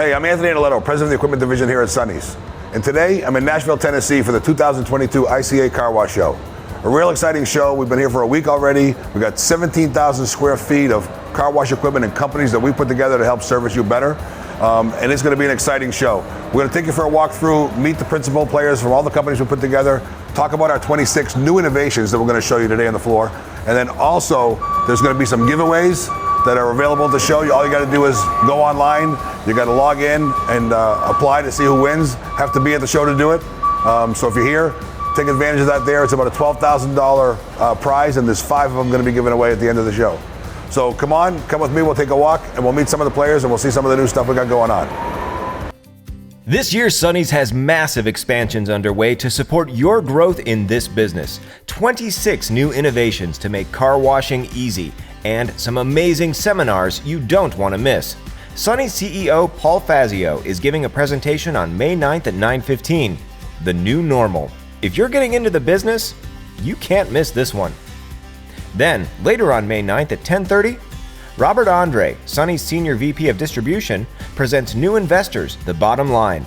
Hey, I'm Anthony Analetto, president of the equipment division here at Sonny's. And today, I'm in Nashville, Tennessee for the 2022 ICA Car Wash Show. A real exciting show. We've been here for a week already. We've got 17,000 square feet of car wash equipment and companies that we put together to help service you better. And it's going to be an exciting show. We're going to take you for a walk through, meet the principal players from all the companies we put together, talk about our 26 new innovations that we're going to show you today on the floor. And then also, there's going to be some giveaways that are available to show you. All you got to do is go online. You got to log in and apply to see who wins. Have to be at the show to do it. So if you're here, take advantage of that there. It's about a $12,000 prize, and there's 5 of them going to be given away at the end of the show. So come on, come with me. We'll take a walk, and we'll meet some of the players, and we'll see some of the new stuff we got going on. This year, Sonny's has massive expansions underway to support your growth in this business. 26 new innovations to make car washing easy, and some amazing seminars you don't want to miss. Sonny's CEO Paul Fazio is giving a presentation on May 9th at 9:15, The New Normal. If you're getting into the business, you can't miss this one. Then, later on May 9th at 10:30, Robert Andre, Sonny's Senior VP of Distribution, presents New Investors, The Bottom Line.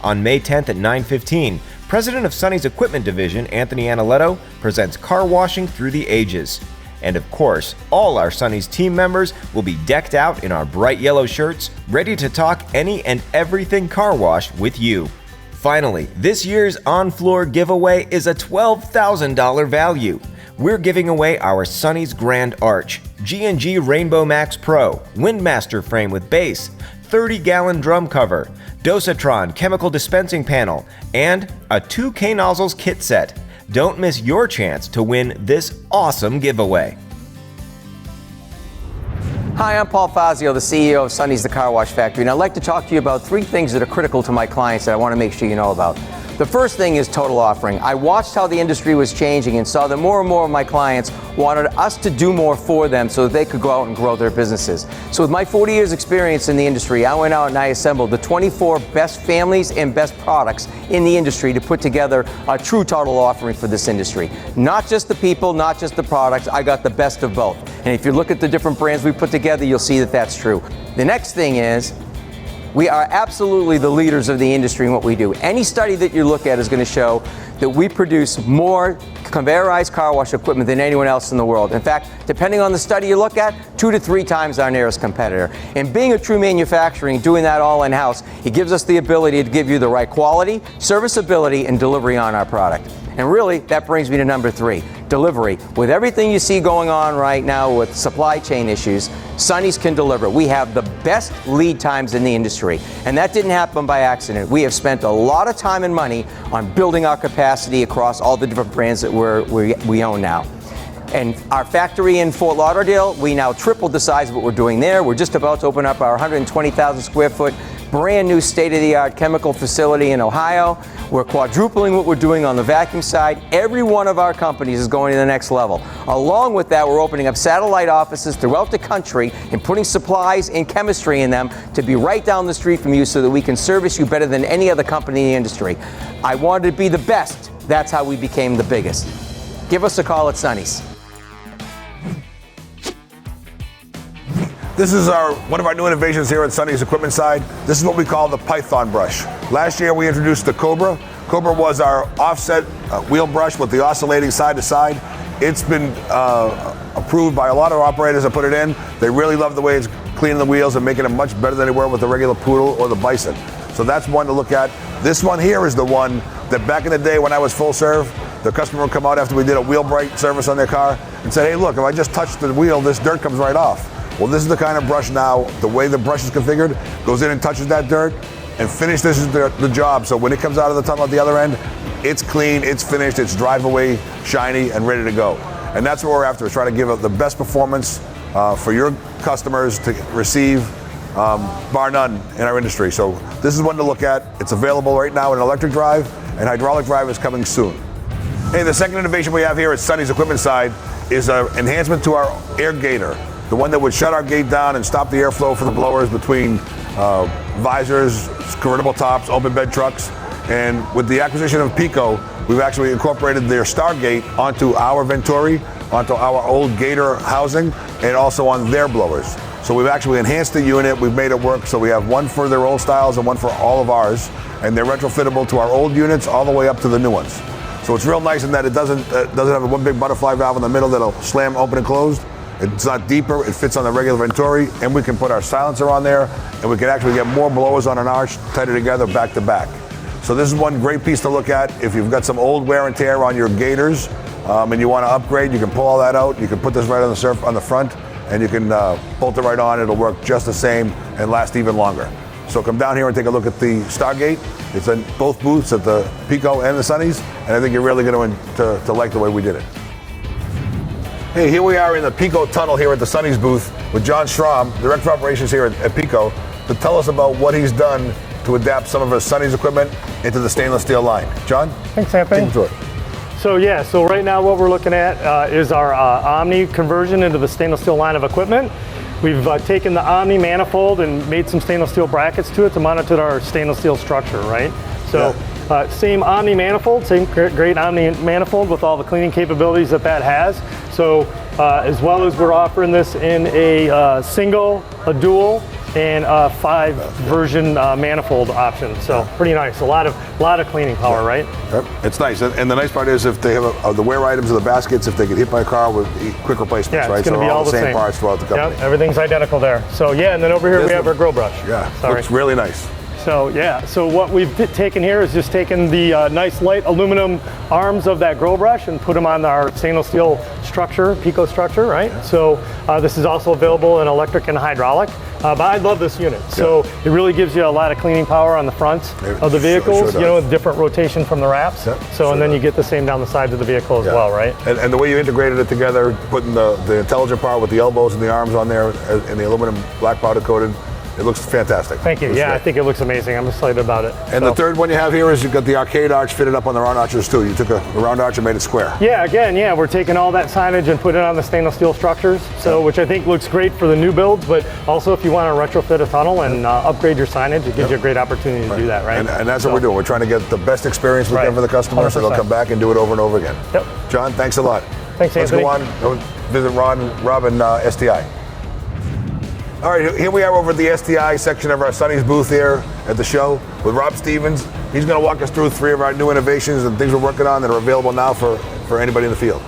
On May 10th at 9:15, President of Sonny's Equipment Division, Anthony Analetto, presents Car Washing Through the Ages. And of course, all our Sonny's team members will be decked out in our bright yellow shirts, ready to talk any and everything car wash with you. Finally, this year's on-floor giveaway is a $12,000 value. We're giving away our Sonny's Grand Arch, G&G Rainbow Max Pro, Windmaster frame with base, 30-gallon drum cover, Dosatron chemical dispensing panel, and a 2 K-Nozzles kit set. Don't miss your chance to win this awesome giveaway. Hi, I'm Paul Fazio, the CEO of Sonny's The Car Wash Factory, and I'd like to talk to you about 3 things that are critical to my clients that I want to make sure you know about. The first thing is total offering. I watched how the industry was changing and saw that more and more of my clients wanted us to do more for them so that they could go out and grow their businesses. So with my 40 years experience in the industry, I went out and I assembled the 24 best families and best products in the industry to put together a true total offering for this industry. Not just the people, not just the products, I got the best of both. And if you look at the different brands we put together, you'll see that that's true. The next thing is, we are absolutely the leaders of the industry in what we do. Any study that you look at is going to show that we produce more conveyorized car wash equipment than anyone else in the world. In fact, depending on the study you look at, 2 to 3 times our nearest competitor. And being a true manufacturing, doing that all in-house, it gives us the ability to give you the right quality, serviceability, and delivery on our product. And really, that brings me to number 3, delivery. With everything you see going on right now with supply chain issues, Sonny's can deliver. We have the best lead times in the industry, and that didn't happen by accident. We have spent a lot of time and money on building our capacity across all the different brands that we own now. And our factory in Fort Lauderdale, we now tripled the size of what we're doing there. We're just about to open up our 120,000 square foot brand new state-of-the-art chemical facility in Ohio. We're quadrupling what we're doing on the vacuum side. Every one of our companies is going to the next level. Along with that, we're opening up satellite offices throughout the country and putting supplies and chemistry in them to be right down the street from you so that we can service you better than any other company in the industry. I wanted to be the best. That's how we became the biggest. Give us a call at Sonny's. This is one of our new innovations here at Sonny's equipment side. This is what we call the Python brush. Last year we introduced the Cobra. Cobra was our offset wheel brush with the oscillating side to side. It's been approved by a lot of operators that put it in. They really love the way it's cleaning the wheels and making it much better than they were with the regular Poodle or the Bison. So that's one to look at. This one here is the one that back in the day when I was full serve, the customer would come out after we did a wheel bright service on their car and say, hey look, if I just touch the wheel, this dirt comes right off. Well, this is the kind of brush now, the way the brush is configured, goes in and touches that dirt and finishes the job. So when it comes out of the tunnel at the other end, it's clean, it's finished, it's drive away, shiny, and ready to go. And that's what we're after, is trying to give the best performance for your customers to receive, bar none in our industry. So this is one to look at. It's available right now in electric drive, and hydraulic drive is coming soon. Hey, the second innovation we have here at Sonny's equipment side is an enhancement to our air gator. The one that would shut our gate down and stop the airflow for the blowers between visors, convertible tops, open bed trucks. And with the acquisition of Pico, we've actually incorporated their Stargate onto our Venturi, onto our old Gator housing, and also on their blowers. So we've actually enhanced the unit. We've made it work. So we have one for their old styles and one for all of ours. And they're retrofittable to our old units all the way up to the new ones. So it's real nice in that it doesn't have a one big butterfly valve in the middle that'll slam open and closed. It's not deeper. It fits on the regular Venturi, and we can put our silencer on there, and we can actually get more blowers on an arch tighter together back to back. So this is one great piece to look at. If you've got some old wear and tear on your gators, and you want to upgrade, you can pull all that out. You can put this right on the front, and you can bolt it right on. It'll work just the same and last even longer. So come down here and take a look at the Stargate. It's in both booths at the Pico and the Sonny's, and I think you're really going to like the way we did it. Hey, here we are in the Pico tunnel here at the Sonny's booth with John Schramm, Director of Operations here at Pico, to tell us about what he's done to adapt some of his Sonny's equipment into the stainless steel line. John? Thanks, Anthony. Take him through it. So right now what we're looking at is our Omni conversion into the stainless steel line of equipment. We've taken the Omni manifold and made some stainless steel brackets to it to monitor our stainless steel structure, right? So same Omni manifold, same great Omni manifold with all the cleaning capabilities that has. So as well as we're offering this in a single, a dual, and a 5 version manifold option. So pretty nice. A lot of cleaning power, right? Yep. It's nice, and the nice part is if they have the wear items of the baskets, if they get hit by a car with quick replacements, right? It's going to be all the same parts throughout the company. Yep, everything's identical there. So and then over here we have our grill brush. Yeah, looks really nice. So what we've taken here is just taken the nice light aluminum arms of that grill brush and put them on our stainless steel structure, Pico structure, right? So this is also available in electric and hydraulic. But I love this unit. So it really gives you a lot of cleaning power on the front of the vehicles, sure different rotation from the wraps. And then you get the same down the sides of the vehicle as well, right? And the way you integrated it together, putting the intelligent part with the elbows and the arms on there and the aluminum black powder coated, it looks fantastic. Thank you. I think it looks amazing. I'm excited about it. And the third one you have here is you've got the arcade arch fitted up on the round arches too. You took a round arch and made it square. We're taking all that signage and putting it on the stainless steel structures, which I think looks great for the new builds, but also if you want to retrofit a tunnel and upgrade your signage, it gives you a great opportunity to do that, right? And that's what we're doing. We're trying to get the best experience we can for the customer, so they'll come back and do it over and over again. John, thanks a lot. Thanks, Anthony. Let's go on, visit Rob and STI. All right, here we are over at the STI section of our Sonny's booth here at the show with Rob Stevens. He's going to walk us through 3 of our new innovations and things we're working on that are available now for anybody in the field.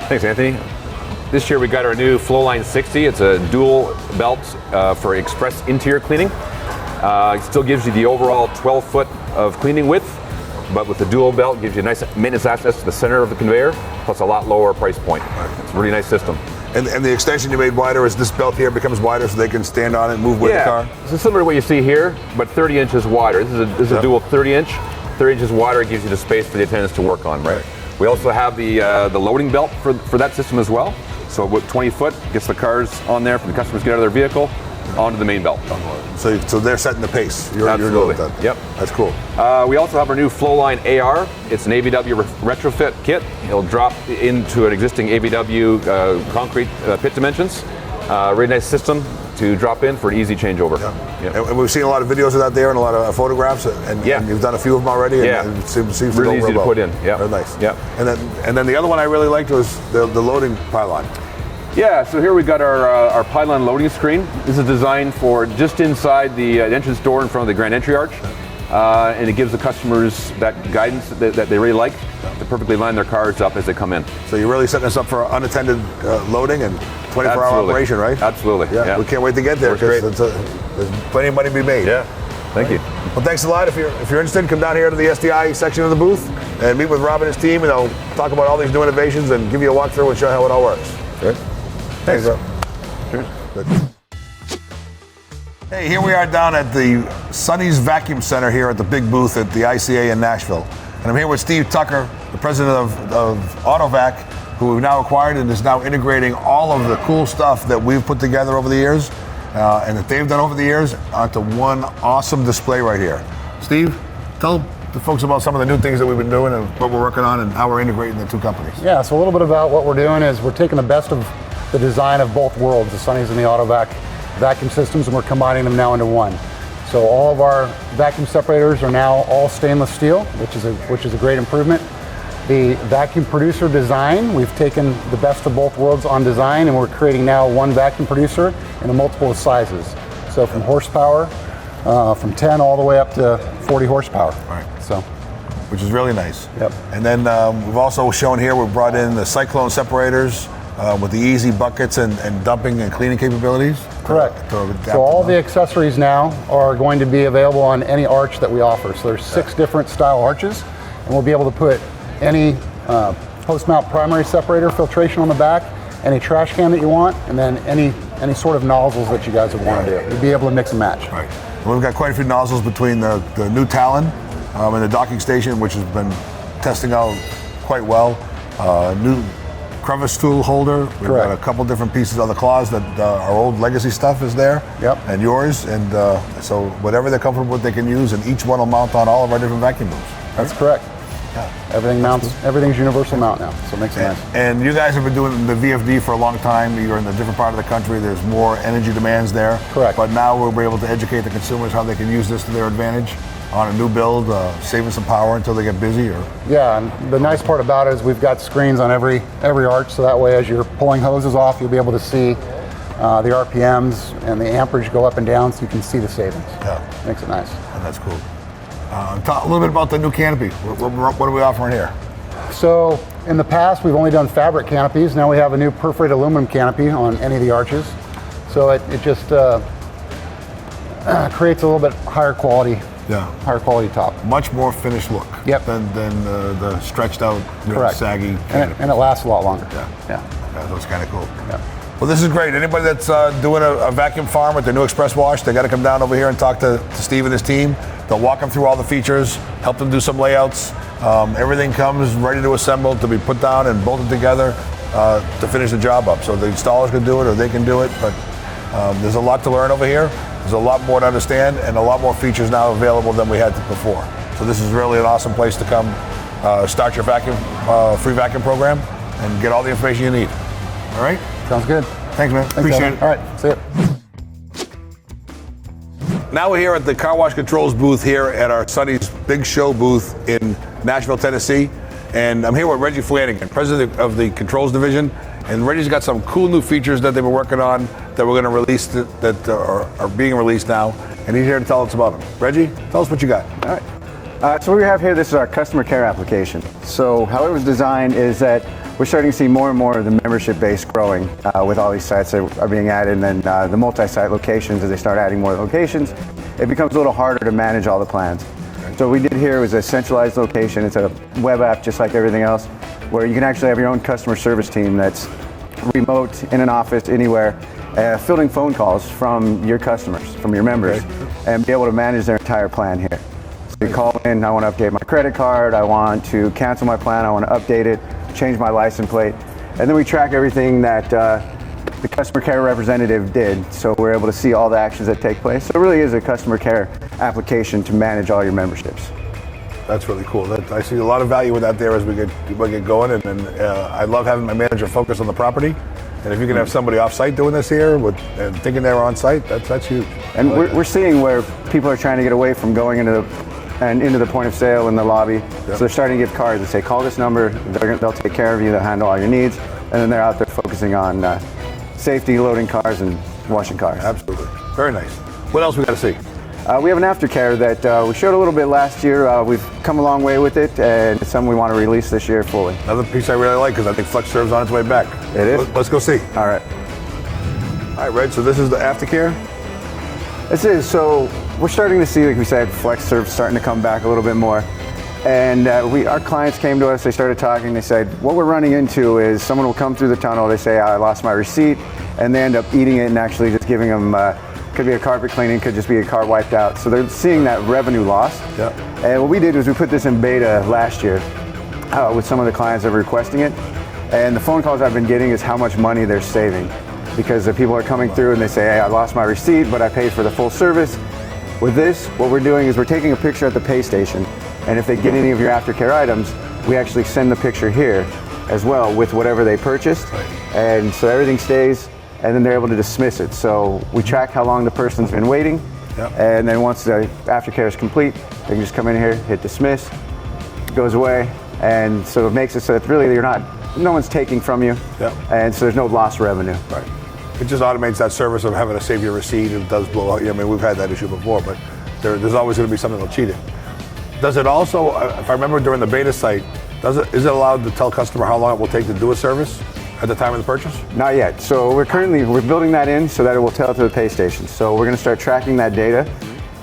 Thanks, Anthony. This year we got our new Flowline 60. It's a dual belt for express interior cleaning. It still gives you the overall 12 foot of cleaning width, but with the dual belt, gives you nice maintenance access to the center of the conveyor, plus a lot lower price point. It's a really nice system. And the extension you made wider is this belt here becomes wider so they can stand on it and move with the car? It's similar to what you see here, but 30 inches wider. This is a dual 30 inch. 30 inches wider gives you the space for the attendants to work on, right? We also have the loading belt for that system as well. So with 20 foot, gets the cars on there for the customers to get out of their vehicle onto the main belt. So they're setting the pace. Absolutely. You're doing that. Yep. That's cool. We also have our new Flowline AR. It's an AVW retrofit kit. It'll drop into an existing AVW concrete pit dimensions. Really nice system to drop in for an easy changeover. And we've seen a lot of videos of that there and a lot of photographs, and you've done a few of them already. And it seems to really go easy to put in. Very nice. And then the other one I really liked was the loading pylon. So here we've got our Pylon loading screen. This is designed for just inside the entrance door in front of the grand entry arch. And it gives the customers that guidance that they really like to perfectly line their cars up as they come in. So you're really setting us up for unattended loading and 24-hour operation, right? Absolutely. We can't wait to get there because there's plenty of money to be made. Thank you. Well, thanks a lot. If you're interested, come down here to the SDI section of the booth and meet with Rob and his team, and they'll talk about all these new innovations and give you a walkthrough and show how it all works. Good. Thanks, Rob. Cheers. Good. Hey, here we are down at the Sonny's Vacuum Center here at the big booth at the ICA in Nashville. And I'm here with Steve Tucker, the president of AutoVac, who we've now acquired and is now integrating all of the cool stuff that we've put together over the years and that they've done over the years onto one awesome display right here. Steve, tell the folks about some of the new things that we've been doing and what we're working on and how we're integrating the two companies. Yeah, so a little bit about what we're doing is we're taking the best of the design of both worlds, the Sonny's and the AutoVac vacuum systems, and we're combining them now into one. So all of our vacuum separators are now all stainless steel, which is a great improvement. The vacuum producer design, we've taken the best of both worlds on design, and we're creating now one vacuum producer in a multiple of sizes. So from horsepower, from 10 all the way up to 40 horsepower. Right. So, which is really nice. Yep. And then we've also shown here, we've brought in the Cyclone Separators with the easy buckets and dumping and cleaning capabilities. correct. So all the accessories now are going to be available on any arch that we offer. So there's 6 different style arches, and we'll be able to put any post-mount primary separator filtration on the back, any trash can that you want, and then any sort of nozzles that you guys would want to do. You'll be able to mix and match. Right. Well, we've got quite a few nozzles between the new Talon and the docking station, which has been testing out quite well. New crevice tool holder. We've got a couple different pieces of the claws that our old legacy stuff is there. Yep. And yours. And so whatever they're comfortable with, they can use, and each one will mount on all of our different vacuum booms. Right? That's correct. Yeah. Everything mounts. Everything's universal mount now, so it makes it nice. And you guys have been doing the VFD for a long time. You're in a different part of the country. There's more energy demands there. Correct. But now we're able to educate the consumers how they can use this to their advantage on a new build, saving some power until they get busy. Or yeah, and the nice part about it is we've got screens on every arch, so that way as you're pulling hoses off, you'll be able to see the RPMs and the amperage go up and down, so you can see the savings. Yeah, makes it nice. And that's cool. Talk a little bit about the new Canopy. What are we offering here? So in the past, we've only done fabric canopies. Now we have a new perforated aluminum canopy on any of the arches. So it just creates a little bit higher quality. Yeah. Higher quality top. Much more finished look. Yep. Than the stretched out, Correct. saggy. And it lasts a lot longer. Yeah. That's kind of cool. Yeah. Well, this is great. Anybody that's doing a vacuum farm with the new Express Wash, they got to come down over here and talk to Steve and his team. They'll walk them through all the features, help them do some layouts. Everything comes ready to assemble, to be put down and bolted together to finish the job up. So the installers can do it, or they can do it. But there's a lot to learn over here. There's a lot more to understand, and a lot more features now available than we had before. So this is really an awesome place to come start your vacuum free vacuum program and get all the information you need. All right? Sounds good. Thanks, man. Appreciate it. All right, see ya. Now we're here at the Car Wash Controls booth here at our Sonny's Big Show booth in Nashville, Tennessee. And I'm here with Reggie Flanagan, president of the Controls Division. And Reggie's got some cool new features that they've been working on that we're going to release that are being released now. And he's here to tell us about them. Reggie, tell us what you got. All right. So what we have here, this is our customer care application. So how it was designed is that we're starting to see more and more of the membership base growing with all these sites that are being added, and then the multi-site locations, as they start adding more locations, it becomes a little harder to manage all the plans. So what we did here was a centralized location. It's a web app just like everything else, where you can actually have your own customer service team that's remote in an office anywhere, fielding phone calls from your customers, from your members, and be able to manage their entire plan here. So you call in, I want to update my credit card, I want to cancel my plan, I want to update it, change my license plate, and then we track everything that the customer care representative did, so we're able to see all the actions that take place. So it really is a customer care application to manage all your memberships. That's really cool. I see a lot of value with that there as we get going, and I love having my manager focus on the property. And if you can have somebody off-site doing this here and thinking they're on-site, that's huge. And we're seeing where people are trying to get away from going into the point of sale in the lobby. Yep. So they're starting to give cards that say, call this number, they'll take care of you, they'll handle all your needs, and then they're out there focusing on safety, loading cars, and washing cars. Absolutely. Very nice. What else we got to see? We have an Aftercare that we showed a little bit last year. We've come a long way with it, and it's something we want to release this year fully. Another piece I really like, because I think FlexServe's on its way back. It is? Let's go see. All right. All right, Reg, so this is the Aftercare? This is, so we're starting to see, like we said, FlexServe starting to come back a little bit more. And our clients came to us, they started talking, they said, what we're running into is someone will come through the tunnel, they say, I lost my receipt, and they end up eating it and actually just giving them, could be a carpet cleaning, could just be a car wiped out. So they're seeing that revenue loss. Yeah. And what we did was we put this in beta last year with some of the clients that were requesting it. And the phone calls I've been getting is how much money they're saving. Because the people are coming through and they say, hey, I lost my receipt, but I paid for the full service. With this, what we're doing is we're taking a picture at the pay station. And if they get any of your Aftercare items, we actually send the picture here as well with whatever they purchased. Right. And so everything stays, and then they're able to dismiss it. So we track how long the person's been waiting, and then once the Aftercare is complete, they can just come in here, hit dismiss, it goes away, and so it makes it so that really no one's taking from you, and so there's no lost revenue. Right. It just automates that service of having to save your receipt. It does blow out. I mean, we've had that issue before, but there's always going to be something that'll cheat it. Does it also, if I remember during the beta site, is it allowed to tell customer how long it will take to do a service at the time of the purchase? Not yet. So we're building that in so that it will tell it to the pay station. So we're going to start tracking that data,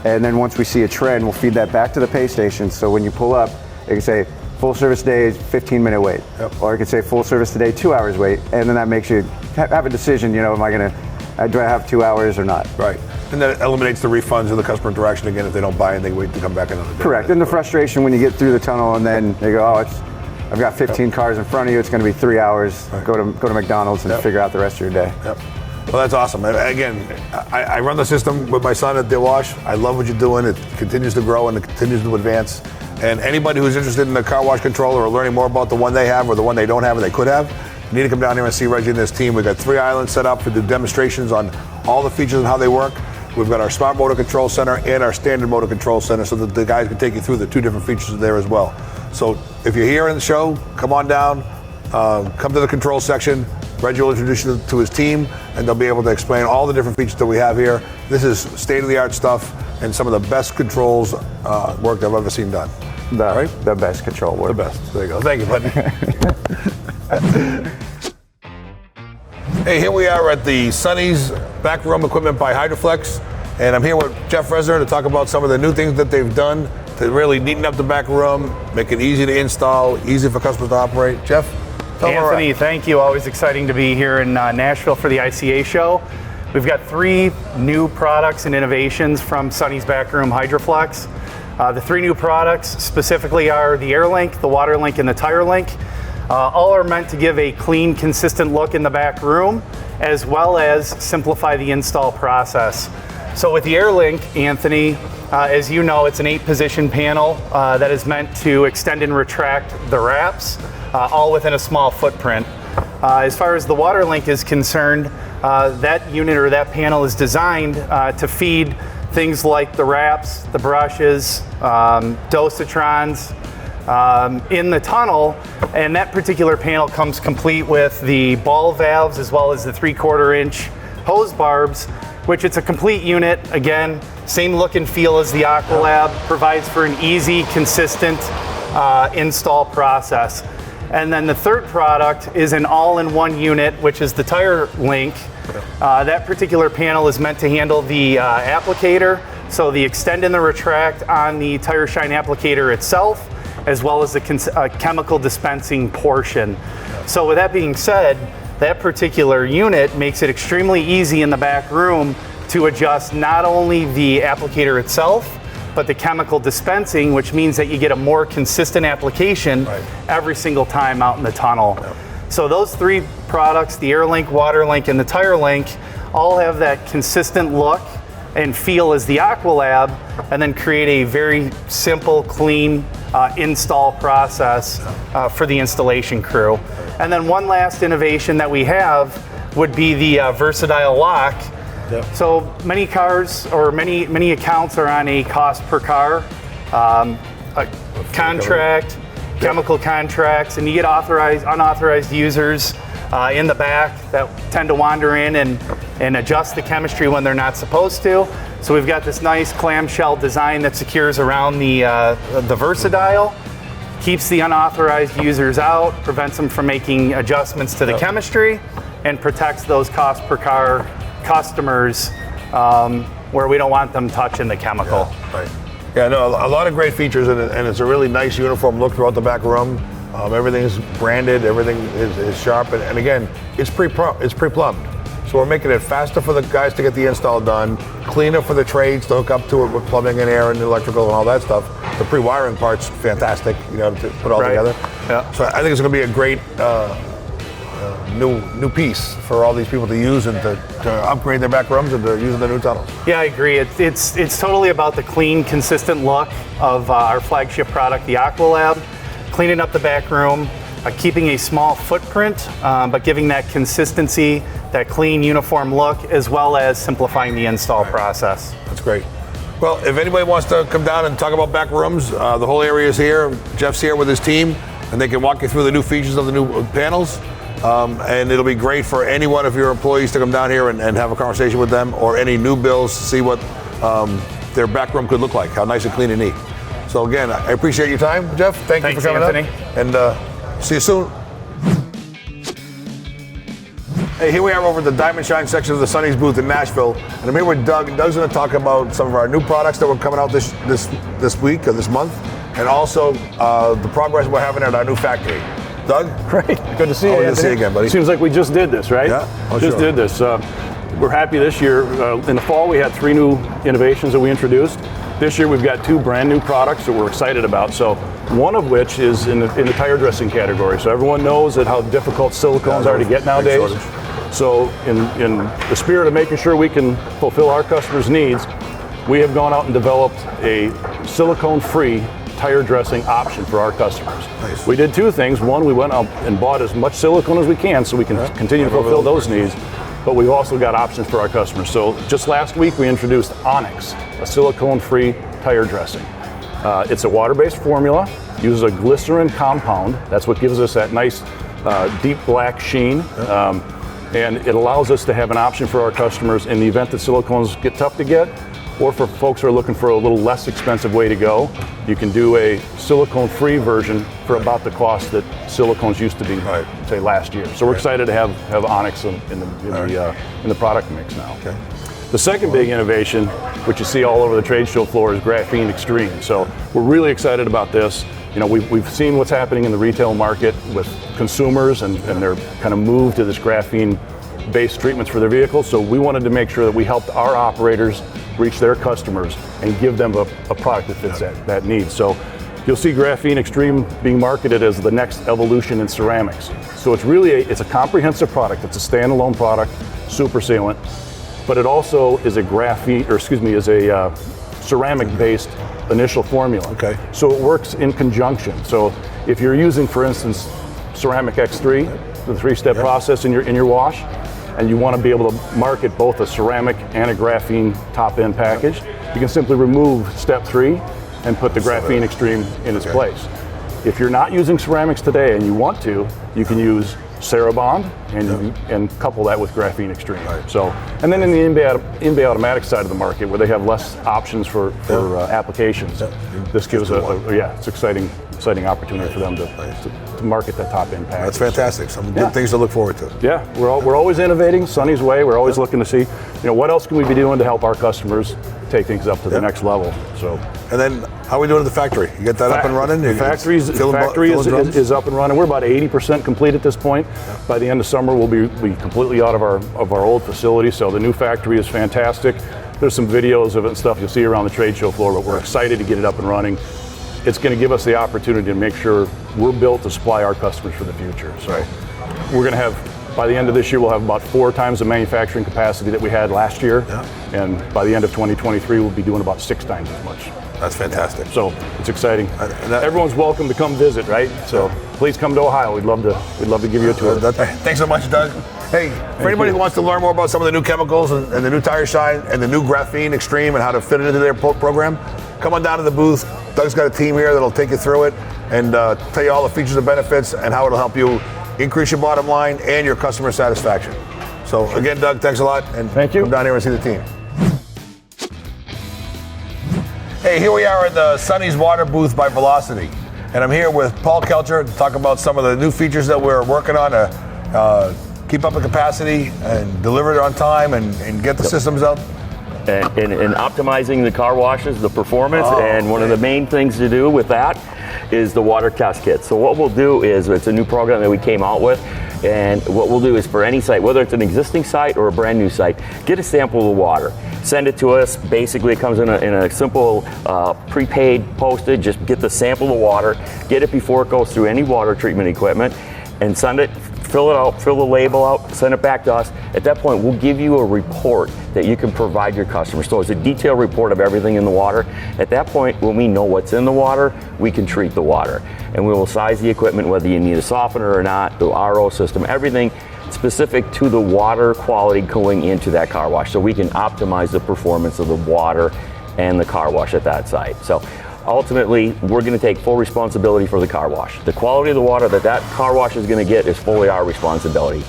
and then once we see a trend, we'll feed that back to the pay station. So when you pull up, it can say full service today is 15-minute wait, or it could say full service today 2 hours wait, and then that makes you have a decision. Do I have 2 hours or not? Right. And then it eliminates the refunds and the customer interaction again if they don't buy and they wait to come back another day. Correct. And the frustration when you get through the tunnel and then they go, I've got 15 cars in front of you. It's going to be 3 hours. Right. Go to McDonald's and figure out the rest of your day. Yep. Well, that's awesome. Again, I run the system with my son at the wash. I love what you're doing. It continues to grow and it continues to advance. And anybody who's interested in the car wash controller or learning more about the one they have or the one they don't have or they could have, you need to come down here and see Reggie and his team. We've got 3 islands set up to do demonstrations on all the features and how they work. We've got our Smart Motor Control Center and our Standard Motor Control Center so that the guys can take you through the 2 different features there as well. So if you're here in the show, come on down, come to the control section. Reggie will introduce you to his team, and they'll be able to explain all the different features that we have here. This is state-of-the-art stuff and some of the best controls work I've ever seen done. The best control work. The best. There you go. Thank you, buddy. Hey, here we are at the Sonny's Backroom Equipment by Hydroflex, and I'm here with Jeff Resner to talk about some of the new things that they've done to really neaten up the back room, make it easy to install, easy for customers to operate. Jeff, tell me. Anthony, thank you. Always exciting to be here in Nashville for the ICA show. We've got 3 new products and innovations from Sonny's Backroom Hydroflex. The 3 new products specifically are the Air Link, the Water Link, and the Tire Link. All are meant to give a clean, consistent look in the back room, as well as simplify the install process. So with the Air Link, Anthony, as you know, it's an 8-position panel that is meant to extend and retract the wraps, all within a small footprint. As far as the Water Link is concerned, that unit or that panel is designed to feed things like the wraps, the brushes, dosatrons, in the tunnel, and that particular panel comes complete with the ball valves as well as the 3/4-inch hose barbs, which it's a complete unit. Again, same look and feel as the Aqualab, provides for an easy, consistent install process. And then the third product is an all-in-one unit, which is the Tire Link. That particular panel is meant to handle the applicator, so the extend and the retract on the Tire Shine applicator itself, as well as the chemical dispensing portion. So with that being said, that particular unit makes it extremely easy in the back room to adjust not only the applicator itself, but the chemical dispensing, which means that you get a more consistent application every single time out in the tunnel. So those 3 products, the Air Link, Water Link, and the Tire Link, all have that consistent look and feel as the Aqualab, and then create a very simple, clean install process for the installation crew. And then one last innovation that we have would be the versatile lock. So many cars or many accounts are on a cost per car contract, chemical contracts, and you get unauthorized users in the back that tend to wander in and adjust the chemistry when they're not supposed to. So we've got this nice clamshell design that secures around the Versatile, keeps the unauthorized users out, prevents them from making adjustments to the chemistry, and protects those cost per car customers where we don't want them touching the chemical. Yeah, no, a lot of great features, and it's a really nice uniform look throughout the back room. Everything's branded, everything is sharp, and again, it's pre-plumbed. So we're making it faster for the guys to get the install done, cleaner for the trades to hook up to it with plumbing and air and electrical and all that stuff. The pre-wiring part's fantastic, to put all together. Yeah. So I think it's going to be a great new piece for all these people to use and to upgrade their back rooms and to use the new tunnels. Yeah, I agree. It's totally about the clean, consistent look of our flagship product, the Aqualab. Cleaning up the back room, keeping a small footprint, but giving that consistency, that clean, uniform look, as well as simplifying the install process. That's great. Well, if anybody wants to come down and talk about back rooms, the whole area is here. Jeff's here with his team. and they can walk you through the new features of the new panels. And it'll be great for any one of your employees to come down here and have a conversation with them, or any new builds to see what their back room could look like, how nice and clean and neat. So again, I appreciate your time, Jeff. Thank you for coming, Anthony. up. And see you soon. Hey, here we are over at the Diamond Shine section of the Sonny's booth in Nashville, and I'm here with Doug. And Doug's going to talk about some of our new products that were coming out this week or this month, and also the progress we're having at our new factory. Doug? Great. Good to see you, Good to Anthony. see you again, buddy. Seems like we just did this, right? Yeah. Oh, just sure. did this. We're happy this year. In the fall, we had 3 new innovations that we introduced. This year, we've got 2 brand new products that we're excited about. So one of which is in the tire dressing category. So everyone knows that how difficult silicones are to get nowadays. So in the spirit of making sure we can fulfill our customers' needs, we have gone out and developed a silicone-free tire dressing option for our customers. Nice. We did 2 things. One, we went out and bought as much silicone as we can so we can continue to fulfill those needs, but we've also got options for our customers. So just last week we introduced Onyx, a silicone-free tire dressing. It's a water-based formula, uses a glycerin compound. That's what gives us that nice deep black sheen. And it allows us to have an option for our customers in the event that silicones get tough to get, or for folks who are looking for a little less expensive way to go. You can do a silicone-free version for about the cost that silicones used to be, say, last year. So we're excited to have Onyx in the product mix now. Okay. The second big innovation, which you see all over the trade show floor, is Graphene Extreme. So we're really excited about this. You know, we've seen what's happening in the retail market with consumers and their kind of move to this graphene-based treatments for their vehicles. So we wanted to make sure that we helped our operators reach their customers and give them a product that fits that need. So you'll see Graphene Extreme being marketed as the next evolution in ceramics. So it's really it's a comprehensive product. It's a standalone product, super sealant, but it also is a ceramic-based initial formula. Okay. So it works in conjunction. So if you're using, for instance, Ceramic X3, the 3-step process in your wash, and you want to be able to market both a ceramic and a graphene top-end package, you can simply remove step 3 and put the Graphene Extreme in its place. If you're not using ceramics today and you want to, you can use Cerabond and couple that with Graphene Extreme. So, and then in the in-bay automatic side of the market, where they have less options for applications, this gives it's exciting opportunity for them to market that top-end package. That's fantastic. Some good things to look forward to. Yeah, we're always innovating. Sonny's way. We're always looking to see, what else can we be doing to help our customers take things up to the next level. So. And then how are we doing at the factory? You get that up and running? The factory is up and running. We're about 80% complete at this point. By the end of summer, we'll be completely out of our old facility. So the new factory is fantastic. There's some videos of it and stuff you'll see around the trade show floor, but we're excited to get it up and running. It's going to give us the opportunity to make sure we're built to supply our customers for the future. So we're going to have, by the end of this year, we'll have about 4 times the manufacturing capacity that we had last year. And by the end of 2023, we'll be doing about 6 times as much. That's fantastic. So it's exciting. Everyone's welcome to come visit, right? So please come to Ohio. We'd love to give you a tour. Thanks so much, Doug. Hey, for anybody who wants to learn more about some of the new chemicals and the new Tire Shine and the new Graphene Extreme and how to fit it into their program, come on down to the booth. Doug's got a team here that'll take you through it and tell you all the features and benefits and how it'll help you increase your bottom line and your customer satisfaction. So again, Doug, thanks a lot. And thank you. Come down here and see the team. Hey, here we are at the Sonny's Water booth by Velocity. And I'm here with Paul Kelcher to talk about some of the new features that we're working on to keep up the capacity and deliver it on time and get the systems up. And optimizing the car washes, the performance, and one of the main things to do with that is the water test kit. So what we'll do is, it's a new program that we came out with, and what we'll do is for any site, whether it's an existing site or a brand new site, get a sample of the water. Send it to us. Basically, it comes in a simple prepaid postage. Just get the sample of the water, get it before it goes through any water treatment equipment, and send it, fill it out, fill the label out, send it back to us. At that point, we'll give you a report that you can provide your customers. So it's a detailed report of everything in the water. At that point, when we know what's in the water, we can treat the water. And we will size the equipment, whether you need a softener or not, the RO system, everything specific to the water quality going into that car wash. So we can optimize the performance of the water and the car wash at that site. So ultimately, we're going to take full responsibility for the car wash. The quality of the water that car wash is going to get is fully our responsibility.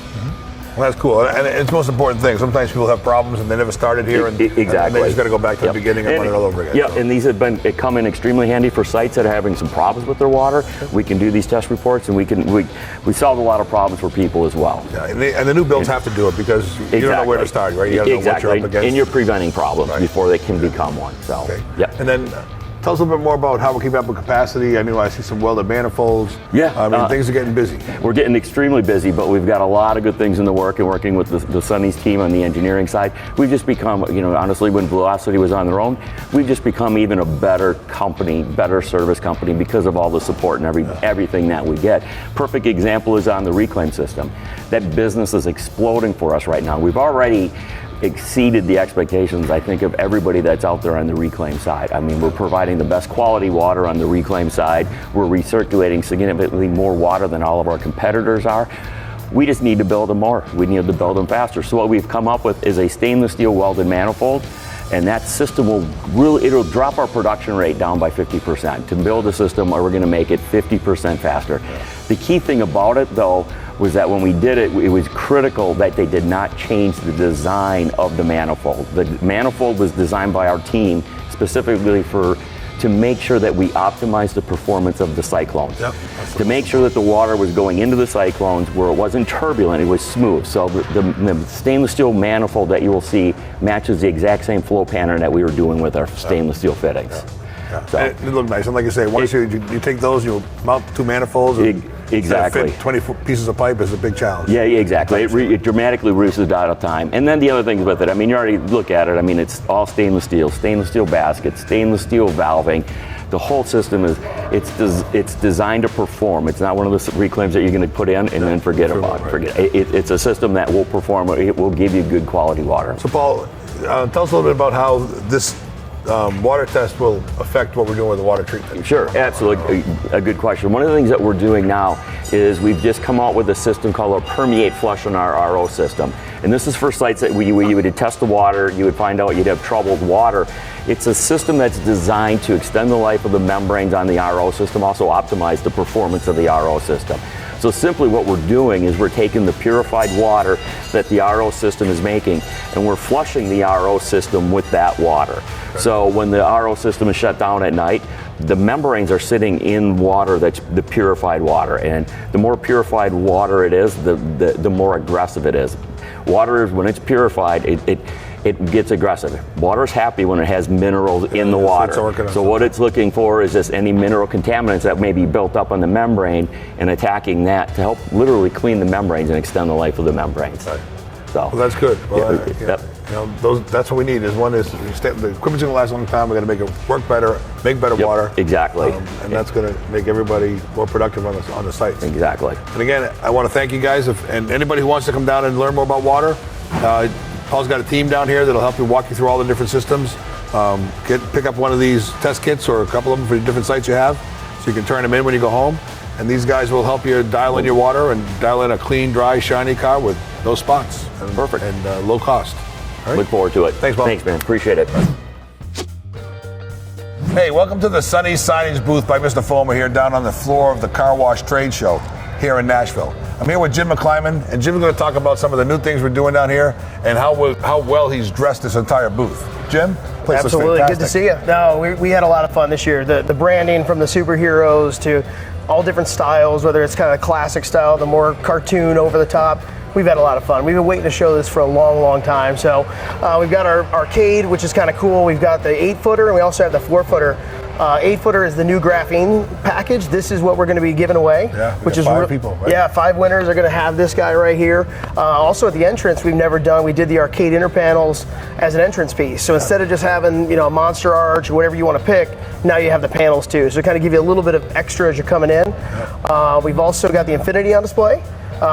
Well, that's cool, and it's the most important thing. Sometimes people have problems and they never started here, and Exactly. they just got to go back to the beginning and run it all over again. Yeah, So. and these have come in extremely handy for sites that are having some problems with their water. We can do these test reports, and we solve a lot of problems for people as well. Yeah, and the new builds have to do it because you don't know where to start, right? You got to know what you're up against. And you're preventing problems before they can become one. So, Okay. yeah. And then tell us a little bit more about how we're keeping up with capacity. I mean, I see some welded manifolds. Yeah. I mean, things are getting busy. We're getting extremely busy, but we've got a lot of good things in the work, and working with the Sonny's team on the engineering side. We've just become, honestly, when Velocity was on their own, we've just become even a better company, better service company because of all the support and everything that we get. Perfect example is on the reclaim system. That business is exploding for us right now. We've already exceeded the expectations, I think, of everybody that's out there on the reclaim side. I mean, we're providing the best quality water on the reclaim side. We're recirculating significantly more water than all of our competitors are. We just need to build them more. We need to build them faster. So what we've come up with is a stainless steel welded manifold, and that system it'll drop our production rate down by 50%. To build a system where we're going to make it 50% faster. The key thing about it, though, was that when we did it, it was critical that they did not change the design of the manifold. The manifold was designed by our team specifically to make sure that we optimize the performance of the cyclones. Yep. To make sure that the water was going into the cyclones where it wasn't turbulent, it was smooth. So the stainless steel manifold that you will see matches the exact same flow pattern that we were doing with our stainless steel fittings. Yeah. So, And it looked nice. And like you say, once you take those, you mount two manifolds. And exactly. Fit 20 pieces of pipe is a big challenge. Yeah, exactly. It dramatically reduces the idle time. And then the other things with it, I mean, you already look at it. I mean, it's all stainless steel baskets, stainless steel valving. The whole system it's designed to perform. It's not one of those reclaims that you're going to put in and then forget about. It's a system that will perform. It will give you good quality water. So, Paul, tell us a little bit about how this water test will affect what we're doing with the water treatment. Sure, absolutely. A good question. One of the things that we're doing now is we've just come out with a system called a permeate flush on our RO system. And this is for sites that where you would test the water, you would find out you'd have troubled water. It's a system that's designed to extend the life of the membranes on the RO system, also optimize the performance of the RO system. So simply what we're doing is we're taking the purified water that the RO system is making, and we're flushing the RO system with that water. Okay. So when the RO system is shut down at night, the membranes are sitting in water that's the purified water, and the more purified water it is, the more aggressive it is. Water, when it's purified, it gets aggressive. Water's happy when it has minerals in the water. So what it's looking for is just any mineral contaminants that may be built up on the membrane and attacking that to help literally clean the membranes and extend the life of the membranes. Right. So well, that's good. Well, yep. That's what we need. Is one is the equipment's going to last a long time. We're going to make it work better, make better water. Exactly. And that's going to make everybody more productive on the sites. Exactly. And again, I want to thank you guys. And anybody who wants to come down and learn more about water, Paul's got a team down here that'll help you walk you through all the different systems. Pick up one of these test kits or a couple of them for the different sites you have, so you can turn them in when you go home. And these guys will help you dial in your water and dial in a clean, dry, shiny car with no spots. Perfect. And low cost. All right? Look forward to it. Thanks, Paul. Thanks, man. Appreciate it. Hey, welcome to the Sonny Signage booth by Mr. Fomer here down on the floor of the Car Wash Trade Show here in Nashville. I'm here with Jim McClyman, and Jim's going to talk about some of the new things we're doing down here and how well he's dressed this entire booth. Jim? Absolutely, good to see you. No, we had a lot of fun this year. The branding from the superheroes to all different styles, whether it's kind of classic style, the more cartoon, over the top. We've had a lot of fun. We've been waiting to show this for a long, long time. So we've got our arcade, which is kind of cool. We've got the 8-footer, and we also have the 4-footer. 8-footer is the new graphene package. This is what we're going to be giving away. Yeah, which is 5 people, right? Yeah, 5 winners are going to have this guy right here. Also at the entrance, we did the arcade inner panels as an entrance piece. So instead of just having a monster arch or whatever you want to pick, now you have the panels too. So kind of give you a little bit of extra as you're coming in. We've also got the Infinity on display.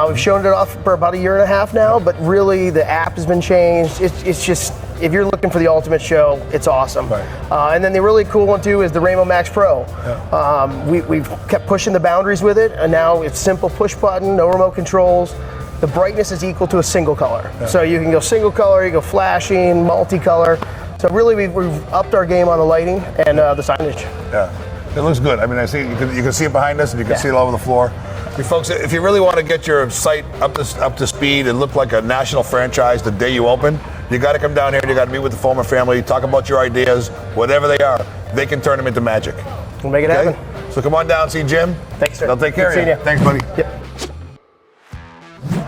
We've shown it off for about 1.5 years now, but really the app has been changed. It's just, if you're looking for the ultimate show, it's awesome. Right. And then the really cool one too is the Rainbow Max Pro. Yeah. We've kept pushing the boundaries with it, and now it's simple push button, no remote controls. The brightness is equal to a single color. Yeah. So you can go single color, you go flashing, multicolor. So really, we've upped our game on the lighting and the signage. Yeah, it looks good. I mean, I see you can see it behind us, and you can see it all over the floor. You folks, if you really want to get your site up to speed and look like a national franchise the day you open, you got to come down here. You got to meet with the Foreman family, talk about your ideas, whatever they are. They can turn them into magic. We'll make it happen. So come on down, see Jim. Thanks, sir. They'll take care of you. Thanks, buddy. Yep.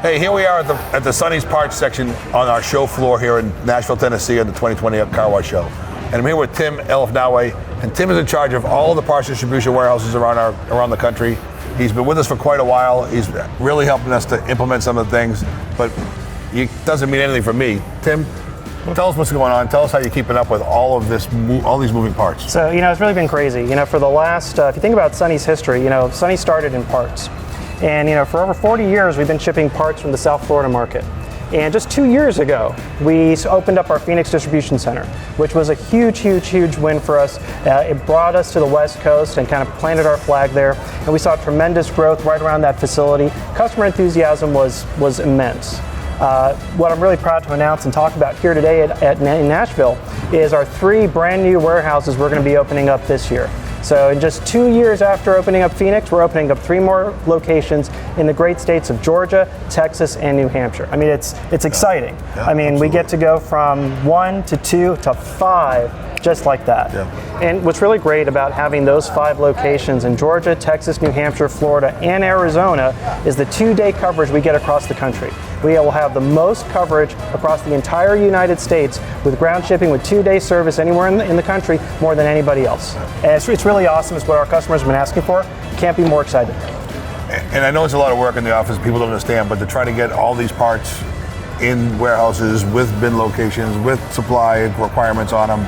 Hey, here we are at the Sonny's Parts section on our show floor here in Nashville, Tennessee at the 2020 Car Wash Show. And I'm here with Tim Elfnawe, and Tim is in charge of all the parts distribution warehouses around the country. He's been with us for quite a while. He's really helping us to implement some of the things, but it doesn't mean anything for me. Tim, tell us what's going on. Tell us how you're keeping up with all of this, all these moving parts. So, it's really been crazy. For the last, if you think about Sonny's history, Sonny started in parts. And, for over 40 years, we've been shipping parts from the South Florida market. And just 2 years ago, we opened up our Phoenix distribution center, which was a huge, huge, huge win for us. It brought us to the West Coast and kind of planted our flag there. And we saw tremendous growth right around that facility. Customer enthusiasm was immense. What I'm really proud to announce and talk about here today in Nashville is our 3 brand new warehouses we're going to be opening up this year. So in just 2 years after opening up Phoenix, we're opening up 3 more locations in the great states of Georgia, Texas, and New Hampshire. I mean, it's exciting. Yeah, I mean, absolutely. we get to go from 1 to 2 to 5 just like that. Yeah. And what's really great about having those 5 locations in Georgia, Texas, New Hampshire, Florida, and Arizona is the 2-day coverage we get across the country. We will have the most coverage across the entire United States with ground shipping with 2-day service anywhere in the country more than anybody else. And it's really awesome. It's what our customers have been asking for. Can't be more excited. And I know it's a lot of work in the office, people don't understand, but to try to get all these parts in warehouses with bin locations, with supply requirements on them,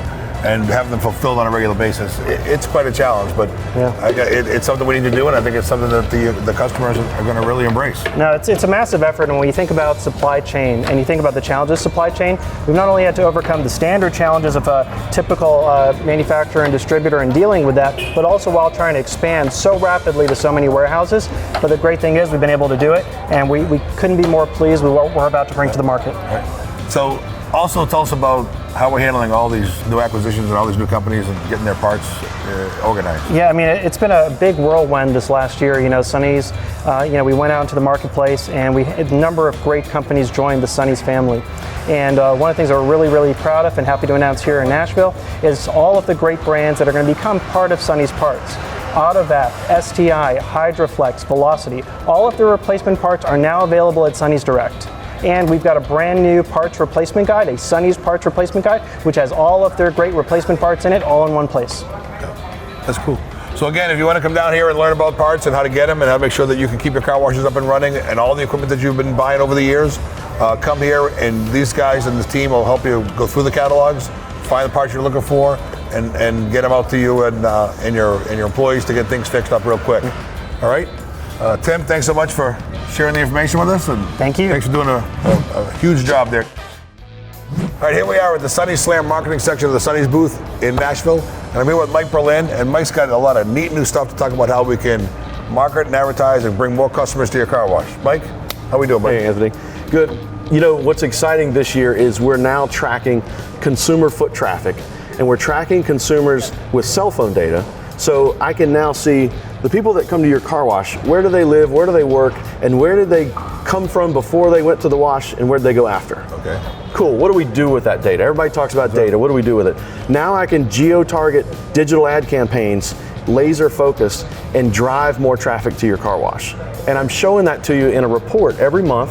and have them fulfilled on a regular basis, it's quite a challenge, but it's something we need to do, and I think it's something that the customers are going to really embrace. No, it's a massive effort, and when you think about supply chain and you think about the challenges of supply chain, we've not only had to overcome the standard challenges of a typical manufacturer and distributor and dealing with that, but also while trying to expand so rapidly to so many warehouses. But the great thing is we've been able to do it, and we couldn't be more pleased with what we're about to bring to the market. Right. So also tell us about how we're handling all these new acquisitions and all these new companies and getting their parts organized. Yeah, I mean, it's been a big whirlwind this last year. Sonny's, we went out into the marketplace and we had a number of great companies joined the Sonny's family. And one of the things that we're really, really proud of and happy to announce here in Nashville is all of the great brands that are going to become part of Sonny's parts. Autovac, STI, Hydroflex, Velocity, all of the replacement parts are now available at Sonny's Direct. And we've got a brand new parts replacement guide, a Sonny's parts replacement guide, which has all of their great replacement parts in it, all in one place. Yeah, that's cool. So again, if you want to come down here and learn about parts and how to get them and how to make sure that you can keep your car washes up and running and all the equipment that you've been buying over the years, come here and these guys and this team will help you go through the catalogs, find the parts you're looking for, and get them out to you and your employees to get things fixed up real quick. All right? Tim, thanks so much for sharing the information with us. And thank you. Thanks for doing a huge job there. All right, here we are at the Sonny Slam marketing section of the Sonny's booth in Nashville. And I'm here with Mike Berlin. And Mike's got a lot of neat new stuff to talk about how we can market and advertise and bring more customers to your car wash. Mike, how we doing, buddy? Hey, Anthony. Good. What's exciting this year is we're now tracking consumer foot traffic. And we're tracking consumers with cell phone data. So I can now see the people that come to your car wash, where do they live, where do they work, and where did they come from before they went to the wash, and where did they go after? Okay. Cool, what do we do with that data? Everybody talks about data, what do we do with it? Now I can geo-target digital ad campaigns, laser focused, and drive more traffic to your car wash. And I'm showing that to you in a report every month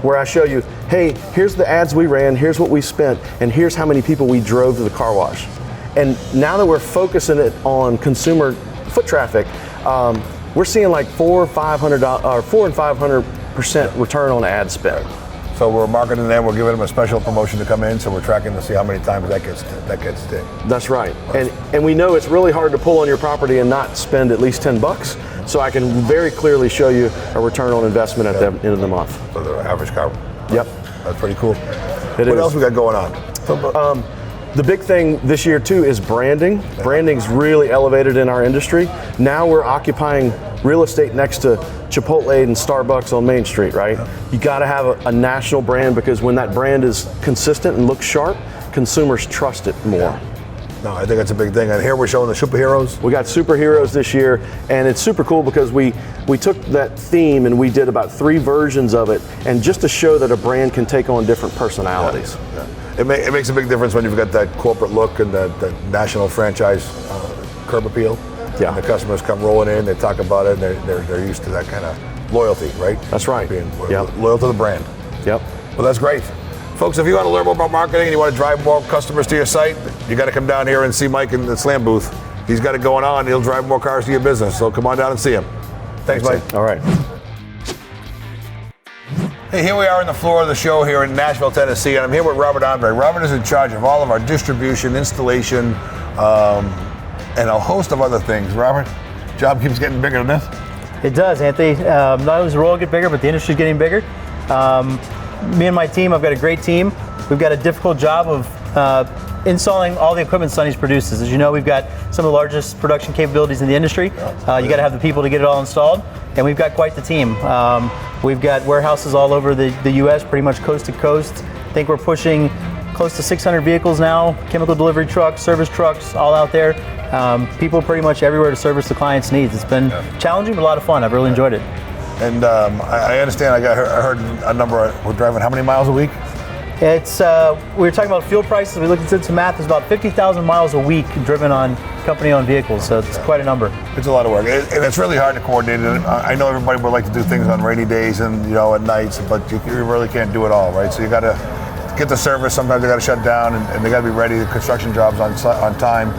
where I show you, hey, here's the ads we ran, here's what we spent, and here's how many people we drove to the car wash. And now that we're focusing it on consumer foot traffic, we're seeing like 400 and 500% return on ad spend. So we're marketing them, we're giving them a special promotion to come in, so we're tracking to see how many times that gets hit. That's right. And we know it's really hard to pull on your property and not spend at least $10. So I can very clearly show you a return on investment at the end of the month. For the average car. Yep. That's pretty cool. What else we got going on? The big thing this year too is branding. Branding's really elevated in our industry. Now we're occupying real estate next to Chipotle and Starbucks on Main Street, right? You gotta have a national brand because when that brand is consistent and looks sharp, consumers trust it more. No, I think that's a big thing. And here we're showing the superheroes. We got superheroes this year, and it's super cool because we took that theme and we did about 3 versions of it, and just to show that a brand can take on different personalities. Yeah. It makes a big difference when you've got that corporate look and that national franchise curb appeal. Yeah. And the customers come rolling in, they talk about it, and they're used to that kind of loyalty, right? That's right. Being loyal to the brand. Yep. Well, that's great. Folks, if you want to learn more about marketing and you want to drive more customers to your site, you got to come down here and see Mike in the Slam booth. He's got it going on. He'll drive more cars to your business. So come on down and see him. Thanks, Mike. All right. Hey, here we are on the floor of the show here in Nashville, Tennessee, and I'm here with Robert Andre. Robert is in charge of all of our distribution, installation, and a host of other things. Robert, job keeps getting bigger than this. It does, Anthony. Not only does the role get bigger, but the industry's getting bigger. Me and my team, I've got a great team. We've got a difficult job of installing all the equipment Sonny's produces. As you know, we've got some of the largest production capabilities in the industry. You got to have the people to get it all installed, and we've got quite the team. We've got warehouses all over the U.S., pretty much coast to coast. I think we're pushing close to 600 vehicles now, chemical delivery trucks, service trucks, all out there. People pretty much everywhere to service the client's needs. It's been challenging, but a lot of fun. I've really enjoyed it. And I understand, I heard a number, we're driving how many miles a week? It's we were talking about fuel prices. We looked into some math. There's about 50,000 miles a week driven on company-owned vehicles, so it's quite a number. It's a lot of work, and it's really hard to coordinate it. I know everybody would like to do things on rainy days and at nights, but you really can't do it all, right? So you got to get the service. Sometimes they got to shut down, and they got to be ready. The construction jobs on time,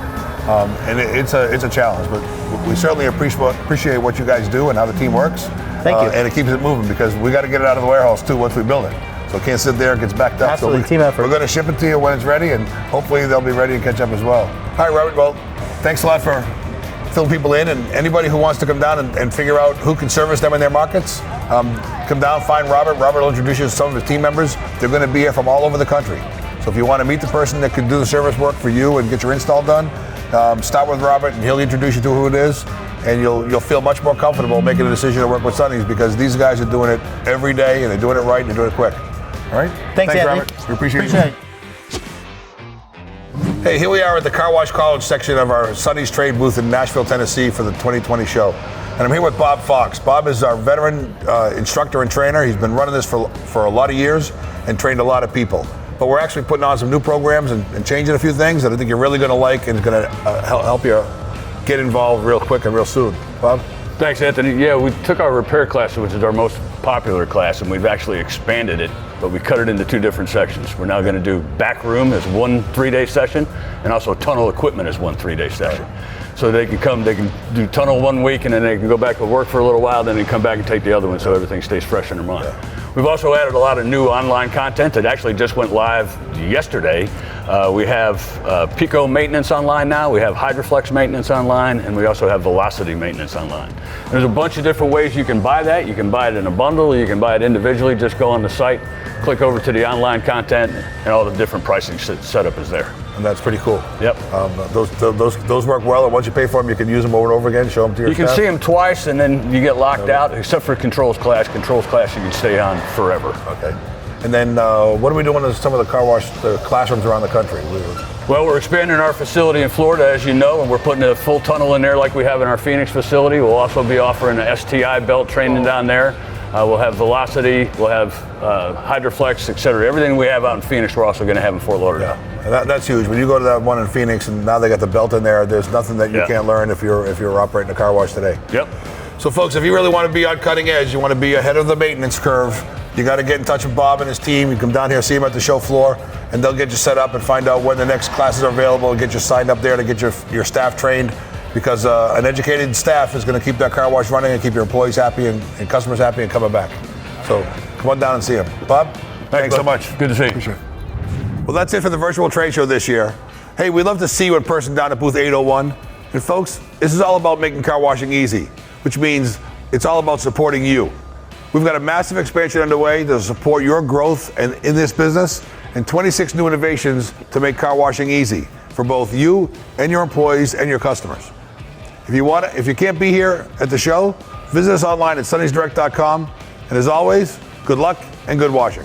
and it's a challenge. But we certainly appreciate what you guys do and how the team works. Thank you. And it keeps it moving because we got to get it out of the warehouse too once we build it. So it can't sit there, it gets backed up. Absolutely, so team effort. We're going to ship it to you when it's ready, and hopefully they'll be ready to catch up as well. All right, Robert, well, thanks a lot for filling people in, and anybody who wants to come down and figure out who can service them in their markets, come down, find Robert. Robert will introduce you to some of his team members. They're going to be here from all over the country. So if you want to meet the person that can do the service work for you and get your install done, start with Robert, and he'll introduce you to who it is, and you'll feel much more comfortable making a decision to work with Sonny's because these guys are doing it every day, and they're doing it right, and they're doing it quick. All right? Thanks Robert. We appreciate it. Hey, here we are at the Car Wash College section of our Sonny's Trade booth in Nashville, Tennessee for the 2020 show. And I'm here with Bob Fox. Bob is our veteran instructor and trainer. He's been running this for a lot of years and trained a lot of people. But we're actually putting on some new programs and changing a few things that I think you're really going to like and is going to help you get involved real quick and real soon. Bob? Thanks, Anthony. Yeah, we took our repair class, which is our most popular class, and we've actually expanded it, but we cut it into 2 different sections. We're now going to do back room as one 3-day session, and also tunnel equipment as one 3-day session. So they can come, they can do tunnel 1 week, and then they can go back to work for a little while, then they come back and take the other one so everything stays fresh in their mind. We've also added a lot of new online content that actually just went live yesterday. We have Pico maintenance online now, we have Hydroflex maintenance online, and we also have Velocity maintenance online. There's a bunch of different ways you can buy that. You can buy it in a bundle, you can buy it individually. Just go on the site, click over to the online content, and all the different pricing setup is there. And that's pretty cool. Yep. Those work well, and once you pay for them, you can use them over and over again, show them to your staff. You can see them twice, and then you get locked out, except for controls class. Controls class you can stay on forever. Okay. And then what are we doing in some of the car wash classrooms around the country? Well, we're expanding our facility in Florida, as you know, and we're putting a full tunnel in there like we have in our Phoenix facility. We'll also be offering an STI belt training down there. We'll have Velocity, we'll have Hydroflex, et cetera. Everything we have out in Phoenix, we're also going to have in Fort Lauderdale. Yeah, and that's huge. When you go to that one in Phoenix, and now they got the belt in there, there's nothing that you can't learn if you're operating a car wash today. Yep. So, folks, if you really want to be on cutting edge, you want to be ahead of the maintenance curve, you got to get in touch with Bob and his team. You come down here, see him at the show floor, and they'll get you set up and find out when the next classes are available and get you signed up there to get your staff trained. Because an educated staff is going to keep that car wash running and keep your employees happy and customers happy and coming back. So come on down and see him. Bob, thanks so much. Good to see you. Appreciate it. Well, that's it for the virtual trade show this year. Hey, we'd love to see you in person down at booth 801. And folks, this is all about making car washing easy, which means it's all about supporting you. We've got a massive expansion underway to support your growth and in this business, and 26 new innovations to make car washing easy for both you and your employees and your customers. If you can't be here at the show, visit us online at sonnysdirect.com. And as always, good luck and good washing.